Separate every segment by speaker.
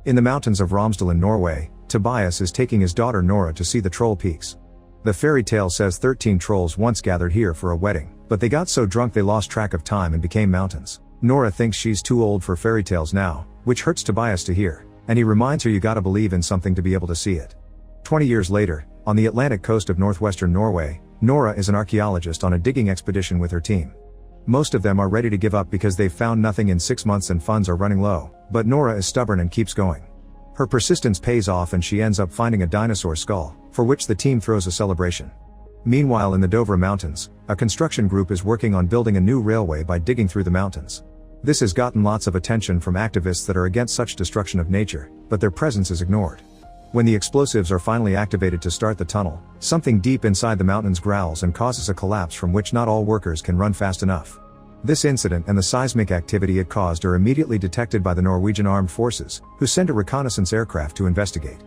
Speaker 1: In the mountains of Romsdal in Norway, Tobias is taking his daughter Nora to see the troll peaks. The fairy tale says 13 trolls once gathered here for a wedding, but they got so drunk they lost track of time and became mountains. Nora thinks she's too old for fairy tales now, which hurts Tobias to hear, and he reminds her you gotta believe in something to be able to see it. 20 years later, on the Atlantic coast of northwestern Norway, Nora is an archaeologist on a digging expedition with her team. Most of them are ready to give up because they've found nothing in 6 months and funds are running low, but Nora is stubborn and keeps going. Her persistence pays off and she ends up finding a dinosaur skull, for which the team throws a celebration. Meanwhile in the Dovre mountains, a construction group is working on building a new railway by digging through the mountains. This has gotten lots of attention from activists that are against such destruction of nature, but their presence is ignored. When the explosives are finally activated to start the tunnel, something deep inside the mountains growls and causes a collapse from which not all workers can run fast enough. This incident and the seismic activity it caused are immediately detected by the Norwegian armed forces, who send a reconnaissance aircraft to investigate.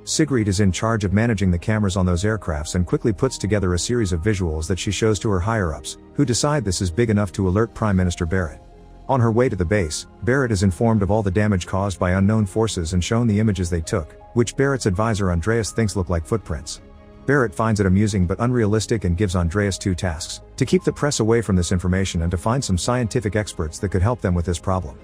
Speaker 1: Sigrid is in charge of managing the cameras on those aircrafts and quickly puts together a series of visuals that she shows to her higher-ups, who decide this is big enough to alert Prime Minister Berit. On her way to the base, Berit is informed of all the damage caused by unknown forces and shown the images they took, which Berit's advisor Andreas thinks look like footprints. Berit finds it amusing but unrealistic and gives Andreas 2 tasks: to keep the press away from this information and to find some scientific experts that could help them with this problem.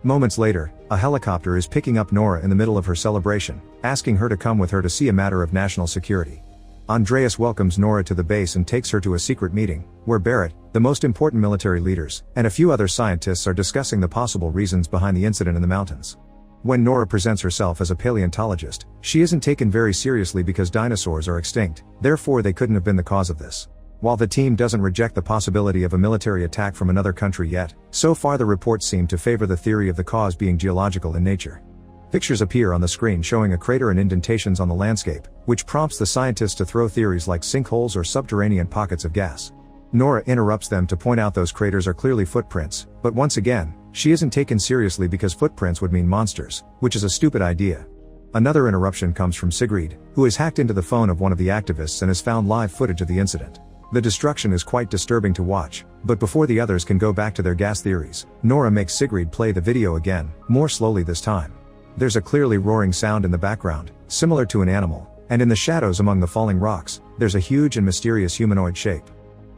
Speaker 1: Moments later, a helicopter is picking up Nora in the middle of her celebration, asking her to come with her to see a matter of national security. Andreas welcomes Nora to the base and takes her to a secret meeting, where Berit, the most important military leaders, and a few other scientists are discussing the possible reasons behind the incident in the mountains. When Nora presents herself as a paleontologist, she isn't taken very seriously because dinosaurs are extinct, therefore they couldn't have been the cause of this. While the team doesn't reject the possibility of a military attack from another country yet, so far the reports seem to favor the theory of the cause being geological in nature. Pictures appear on the screen showing a crater and indentations on the landscape, which prompts the scientists to throw theories like sinkholes or subterranean pockets of gas. Nora interrupts them to point out those craters are clearly footprints, but once again, she isn't taken seriously because footprints would mean monsters, which is a stupid idea. Another interruption comes from Sigrid, who has hacked into the phone of one of the activists and has found live footage of the incident. The destruction is quite disturbing to watch, but before the others can go back to their gas theories, Nora makes Sigrid play the video again, more slowly this time. There's a clearly roaring sound in the background, similar to an animal, and in the shadows among the falling rocks, there's a huge and mysterious humanoid shape.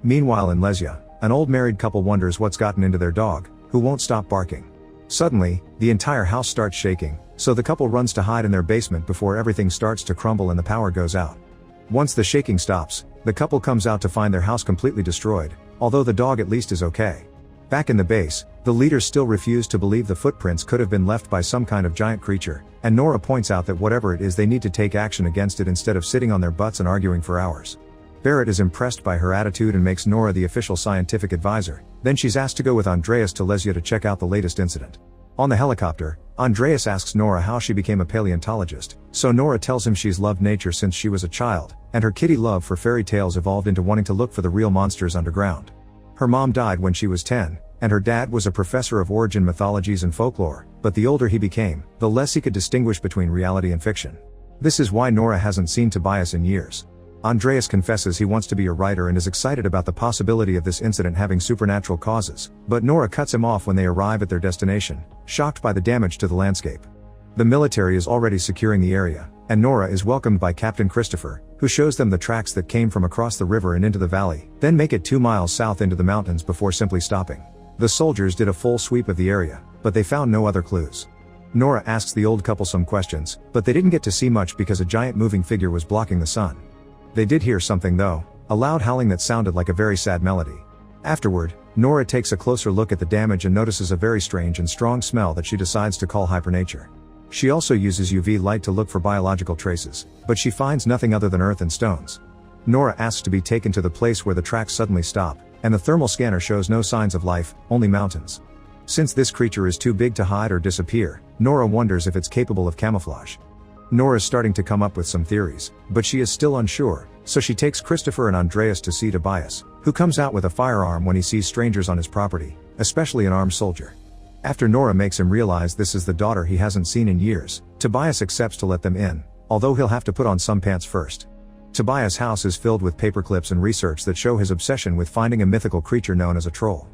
Speaker 1: Meanwhile in Lesia, an old married couple wonders what's gotten into their dog, who won't stop barking. Suddenly, the entire house starts shaking, so the couple runs to hide in their basement before everything starts to crumble and the power goes out. Once the shaking stops, the couple comes out to find their house completely destroyed, although the dog at least is okay. Back in the base, the leaders still refuse to believe the footprints could have been left by some kind of giant creature, and Nora points out that whatever it is they need to take action against it instead of sitting on their butts and arguing for hours. Berit is impressed by her attitude and makes Nora the official scientific advisor, then she's asked to go with Andreas to Lesia to check out the latest incident. On the helicopter, Andreas asks Nora how she became a paleontologist, so Nora tells him she's loved nature since she was a child, and her kiddie love for fairy tales evolved into wanting to look for the real monsters underground. Her mom died when she was 10, and her dad was a professor of origin mythologies and folklore, but the older he became, the less he could distinguish between reality and fiction. This is why Nora hasn't seen Tobias in years. Andreas confesses he wants to be a writer and is excited about the possibility of this incident having supernatural causes, but Nora cuts him off when they arrive at their destination, shocked by the damage to the landscape. The military is already securing the area, and Nora is welcomed by Captain Christopher, who shows them the tracks that came from across the river and into the valley, then make it 2 miles south into the mountains before simply stopping. The soldiers did a full sweep of the area, but they found no other clues. Nora asks the old couple some questions, but they didn't get to see much because a giant moving figure was blocking the sun. They did hear something though, a loud howling that sounded like a very sad melody. Afterward, Nora takes a closer look at the damage and notices a very strange and strong smell that she decides to call hypernature. She also uses UV light to look for biological traces, but she finds nothing other than earth and stones. Nora asks to be taken to the place where the tracks suddenly stop, and the thermal scanner shows no signs of life, only mountains. Since this creature is too big to hide or disappear, Nora wonders if it's capable of camouflage. Nora's starting to come up with some theories, but she is still unsure, so she takes Christopher and Andreas to see Tobias, who comes out with a firearm when he sees strangers on his property, especially an armed soldier. After Nora makes him realize this is the daughter he hasn't seen in years, Tobias accepts to let them in, although he'll have to put on some pants first. Tobias' house is filled with paperclips and research that show his obsession with finding a mythical creature known as a troll.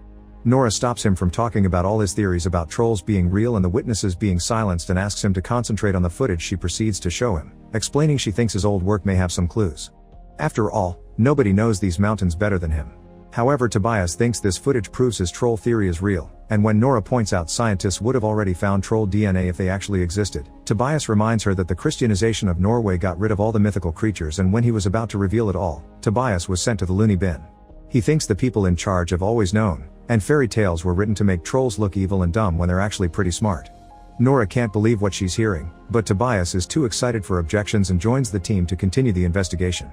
Speaker 1: Nora stops him from talking about all his theories about trolls being real and the witnesses being silenced and asks him to concentrate on the footage she proceeds to show him, explaining she thinks his old work may have some clues. After all, nobody knows these mountains better than him. However, Tobias thinks this footage proves his troll theory is real, and when Nora points out scientists would have already found troll DNA if they actually existed, Tobias reminds her that the Christianization of Norway got rid of all the mythical creatures, and when he was about to reveal it all, Tobias was sent to the loony bin. He thinks the people in charge have always known, and fairy tales were written to make trolls look evil and dumb when they're actually pretty smart. Nora can't believe what she's hearing, but Tobias is too excited for objections and joins the team to continue the investigation.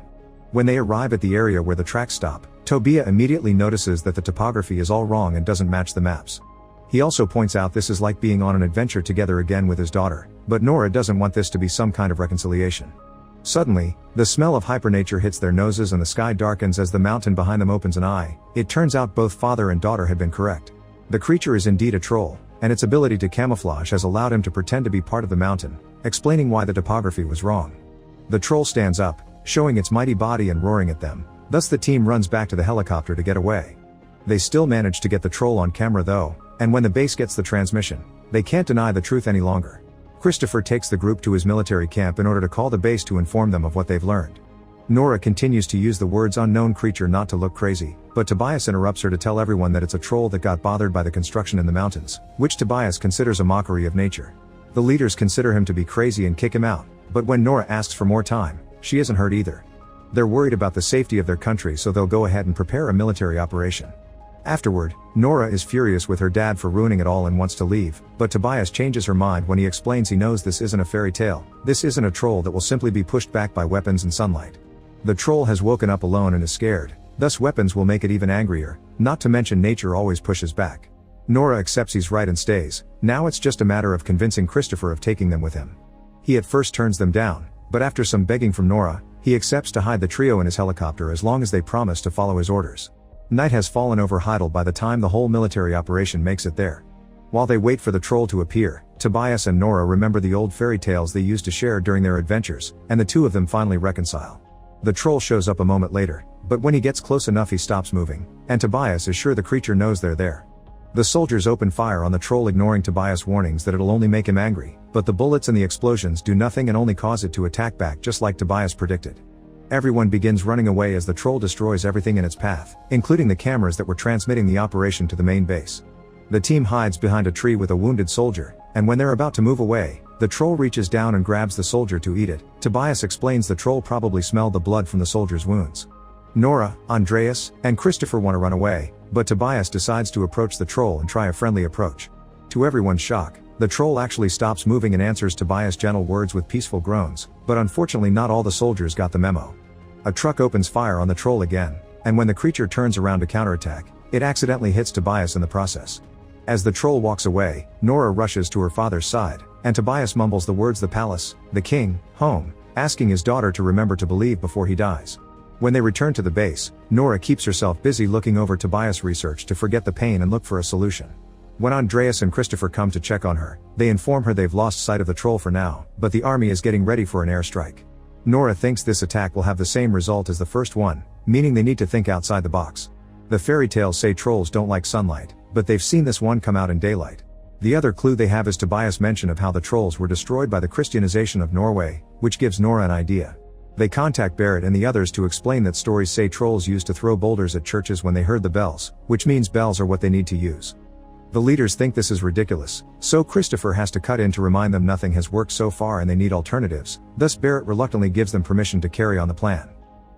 Speaker 1: When they arrive at the area where the tracks stop, Tobias immediately notices that the topography is all wrong and doesn't match the maps. He also points out this is like being on an adventure together again with his daughter, but Nora doesn't want this to be some kind of reconciliation. Suddenly, the smell of hypernature hits their noses and the sky darkens as the mountain behind them opens an eye. It turns out both father and daughter had been correct. The creature is indeed a troll, and its ability to camouflage has allowed him to pretend to be part of the mountain, explaining why the topography was wrong. The troll stands up, showing its mighty body and roaring at them, thus the team runs back to the helicopter to get away. They still manage to get the troll on camera though, and when the base gets the transmission, they can't deny the truth any longer. Christopher takes the group to his military camp in order to call the base to inform them of what they've learned. Nora continues to use the words unknown creature not to look crazy, but Tobias interrupts her to tell everyone that it's a troll that got bothered by the construction in the mountains, which Tobias considers a mockery of nature. The leaders consider him to be crazy and kick him out, but when Nora asks for more time, she isn't hurt either. They're worried about the safety of their country, so they'll go ahead and prepare a military operation. Afterward, Nora is furious with her dad for ruining it all and wants to leave, but Tobias changes her mind when he explains he knows this isn't a fairy tale, this isn't a troll that will simply be pushed back by weapons and sunlight. The troll has woken up alone and is scared, thus weapons will make it even angrier, not to mention nature always pushes back. Nora accepts he's right and stays, now it's just a matter of convincing Christopher of taking them with him. He at first turns them down, but after some begging from Nora, he accepts to hide the trio in his helicopter as long as they promise to follow his orders. Night has fallen over Heidel by the time the whole military operation makes it there. While they wait for the troll to appear, Tobias and Nora remember the old fairy tales they used to share during their adventures, and the two of them finally reconcile. The troll shows up a moment later, but when he gets close enough he stops moving, and Tobias is sure the creature knows they're there. The soldiers open fire on the troll, ignoring Tobias' warnings that it'll only make him angry, but the bullets and the explosions do nothing and only cause it to attack back just like Tobias predicted. Everyone begins running away as the troll destroys everything in its path, including the cameras that were transmitting the operation to the main base. The team hides behind a tree with a wounded soldier, and when they're about to move away, the troll reaches down and grabs the soldier to eat it. Tobias explains the troll probably smelled the blood from the soldier's wounds. Nora, Andreas, and Christopher want to run away, but Tobias decides to approach the troll and try a friendly approach. To everyone's shock, the troll actually stops moving and answers Tobias' gentle words with peaceful groans, but unfortunately not all the soldiers got the memo. A truck opens fire on the troll again, and when the creature turns around to counterattack, it accidentally hits Tobias in the process. As the troll walks away, Nora rushes to her father's side, and Tobias mumbles the words the palace, the king, home, asking his daughter to remember to believe before he dies. When they return to the base, Nora keeps herself busy looking over Tobias' research to forget the pain and look for a solution. When Andreas and Christopher come to check on her, they inform her they've lost sight of the troll for now, but the army is getting ready for an airstrike. Nora thinks this attack will have the same result as the first one, meaning they need to think outside the box. The fairy tales say trolls don't like sunlight, but they've seen this one come out in daylight. The other clue they have is Tobias' mention of how the trolls were destroyed by the Christianization of Norway, which gives Nora an idea. They contact Barrett and the others to explain that stories say trolls used to throw boulders at churches when they heard the bells, which means bells are what they need to use. The leaders think this is ridiculous, so Christopher has to cut in to remind them nothing has worked so far and they need alternatives, thus Barrett reluctantly gives them permission to carry on the plan.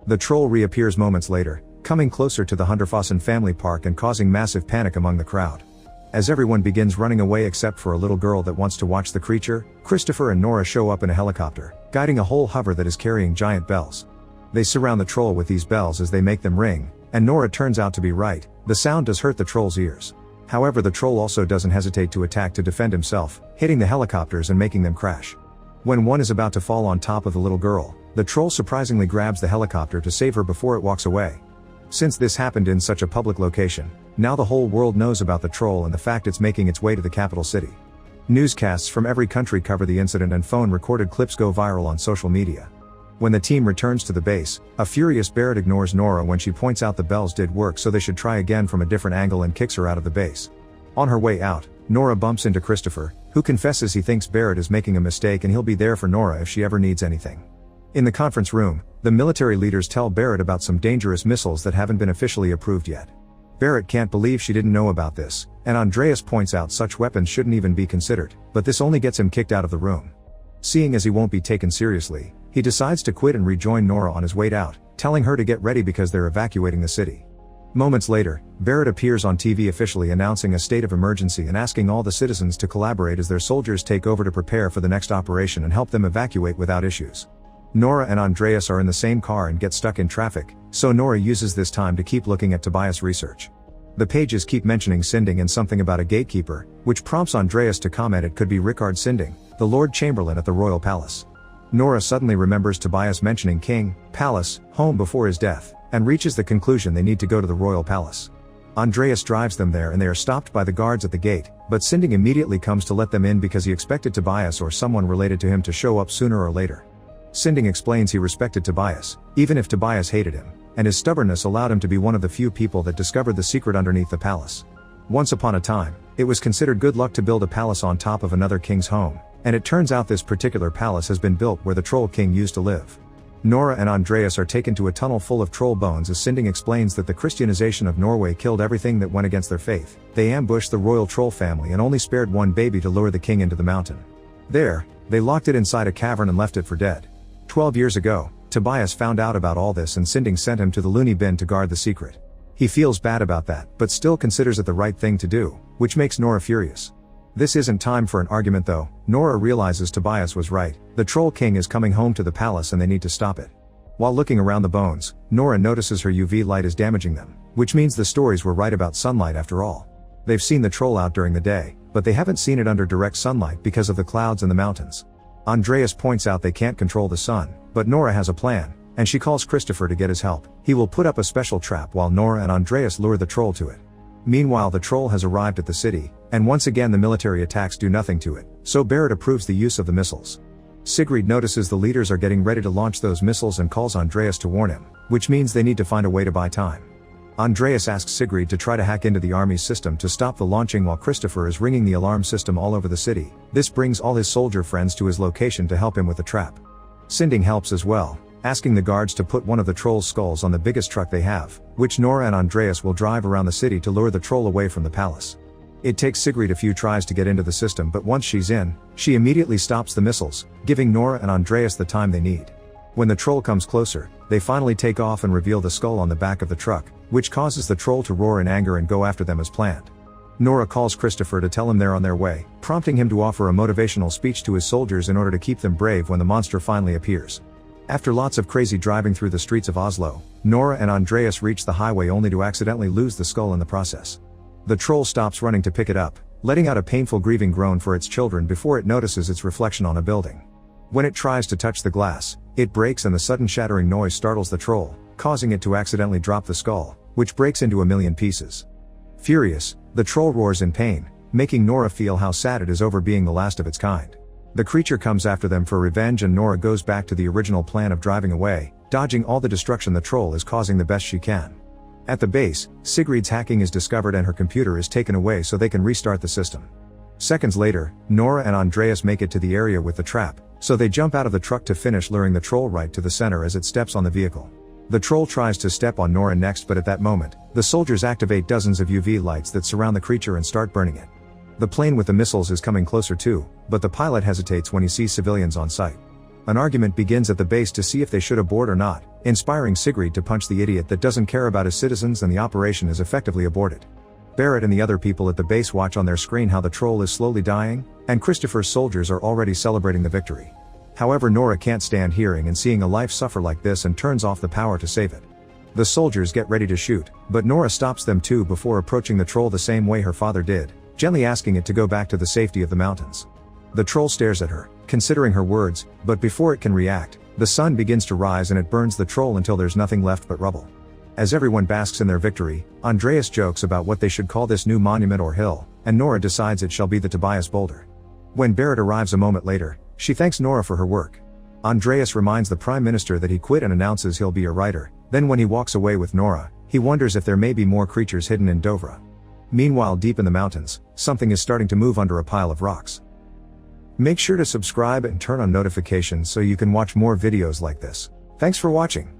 Speaker 1: The troll reappears moments later, coming closer to the Hunderfossen family park and causing massive panic among the crowd. As everyone begins running away except for a little girl that wants to watch the creature, Christopher and Nora show up in a helicopter, guiding a whole hover that is carrying giant bells. They surround the troll with these bells as they make them ring, and Nora turns out to be right, the sound does hurt the troll's ears. However, the troll also doesn't hesitate to attack to defend himself, hitting the helicopters and making them crash. When one is about to fall on top of the little girl, the troll surprisingly grabs the helicopter to save her before it walks away. Since this happened in such a public location, now the whole world knows about the troll and the fact it's making its way to the capital city. Newscasts from every country cover the incident and phone recorded clips go viral on social media. When the team returns to the base, a furious Barrett ignores Nora when she points out the bells did work, so they should try again from a different angle, and kicks her out of the base. On her way out, Nora bumps into Christopher, who confesses he thinks Barrett is making a mistake and he'll be there for Nora if she ever needs anything. In the conference room, the military leaders tell Barrett about some dangerous missiles that haven't been officially approved yet. Barrett can't believe she didn't know about this, and Andreas points out such weapons shouldn't even be considered, but this only gets him kicked out of the room. Seeing as he won't be taken seriously, he decides to quit and rejoin Nora on his way out, telling her to get ready because they're evacuating the city. Moments later, Barrett appears on TV officially announcing a state of emergency and asking all the citizens to collaborate as their soldiers take over to prepare for the next operation and help them evacuate without issues. Nora and Andreas are in the same car and get stuck in traffic, so Nora uses this time to keep looking at Tobias' research. The pages keep mentioning Sinding and something about a gatekeeper, which prompts Andreas to comment it could be Rickard Sinding, the Lord Chamberlain at the Royal Palace. Nora suddenly remembers Tobias mentioning King, Palace, home before his death, and reaches the conclusion they need to go to the Royal Palace. Andreas drives them there and they are stopped by the guards at the gate, but Sinding immediately comes to let them in because he expected Tobias or someone related to him to show up sooner or later. Sinding explains he respected Tobias, even if Tobias hated him, and his stubbornness allowed him to be one of the few people that discovered the secret underneath the palace. Once upon a time, it was considered good luck to build a palace on top of another king's home, and it turns out this particular palace has been built where the Troll King used to live. Nora and Andreas are taken to a tunnel full of troll bones as Sinding explains that the Christianization of Norway killed everything that went against their faith. They ambushed the royal troll family and only spared one baby to lure the king into the mountain. There, they locked it inside a cavern and left it for dead. 12 years ago, Tobias found out about all this and Sinding sent him to the loony bin to guard the secret. He feels bad about that, but still considers it the right thing to do, which makes Nora furious. This isn't time for an argument though. Nora realizes Tobias was right, the Troll King is coming home to the palace and they need to stop it. While looking around the bones, Nora notices her UV light is damaging them, which means the stories were right about sunlight after all. They've seen the troll out during the day, but they haven't seen it under direct sunlight because of the clouds and the mountains. Andreas points out they can't control the sun, but Nora has a plan, and she calls Christopher to get his help. He will put up a special trap while Nora and Andreas lure the troll to it. Meanwhile, the troll has arrived at the city, and once again the military attacks do nothing to it, so Barrett approves the use of the missiles. Sigrid notices the leaders are getting ready to launch those missiles and calls Andreas to warn him, which means they need to find a way to buy time. Andreas asks Sigrid to try to hack into the army's system to stop the launching while Christopher is ringing the alarm system all over the city. This brings all his soldier friends to his location to help him with the trap. Sinding helps as well, asking the guards to put one of the troll's skulls on the biggest truck they have, which Nora and Andreas will drive around the city to lure the troll away from the palace. It takes Sigrid a few tries to get into the system, but once she's in, she immediately stops the missiles, giving Nora and Andreas the time they need. When the troll comes closer, they finally take off and reveal the skull on the back of the truck, which causes the troll to roar in anger and go after them as planned. Nora calls Christopher to tell him they're on their way, prompting him to offer a motivational speech to his soldiers in order to keep them brave when the monster finally appears. After lots of crazy driving through the streets of Oslo, Nora and Andreas reach the highway only to accidentally lose the skull in the process. The troll stops running to pick it up, letting out a painful grieving groan for its children before it notices its reflection on a building. When it tries to touch the glass, it breaks and the sudden shattering noise startles the troll, causing it to accidentally drop the skull, which breaks into 1,000,000 pieces. Furious, the troll roars in pain, making Nora feel how sad it is over being the last of its kind. The creature comes after them for revenge and Nora goes back to the original plan of driving away, dodging all the destruction the troll is causing the best she can. At the base, Sigrid's hacking is discovered and her computer is taken away so they can restart the system. Seconds later, Nora and Andreas make it to the area with the trap, so they jump out of the truck to finish luring the troll right to the center as it steps on the vehicle. The troll tries to step on Nora next, but at that moment, the soldiers activate dozens of UV lights that surround the creature and start burning it. The plane with the missiles is coming closer too, but the pilot hesitates when he sees civilians on site. An argument begins at the base to see if they should abort or not, inspiring Sigrid to punch the idiot that doesn't care about his citizens, and the operation is effectively aborted. Barrett and the other people at the base watch on their screen how the troll is slowly dying, and Christopher's soldiers are already celebrating the victory. However, Nora can't stand hearing and seeing a life suffer like this and turns off the power to save it. The soldiers get ready to shoot, but Nora stops them too before approaching the troll the same way her father did, gently asking it to go back to the safety of the mountains. The troll stares at her, considering her words, but before it can react, the sun begins to rise and it burns the troll until there's nothing left but rubble. As everyone basks in their victory, Andreas jokes about what they should call this new monument or hill, and Nora decides it shall be the Tobias Boulder. When Barrett arrives a moment later, she thanks Nora for her work. Andreas reminds the Prime Minister that he quit and announces he'll be a writer. Then when he walks away with Nora, he wonders if there may be more creatures hidden in Dovre. Meanwhile, deep in the mountains, something is starting to move under a pile of rocks. Make sure to subscribe and turn on notifications so you can watch more videos like this. Thanks for watching.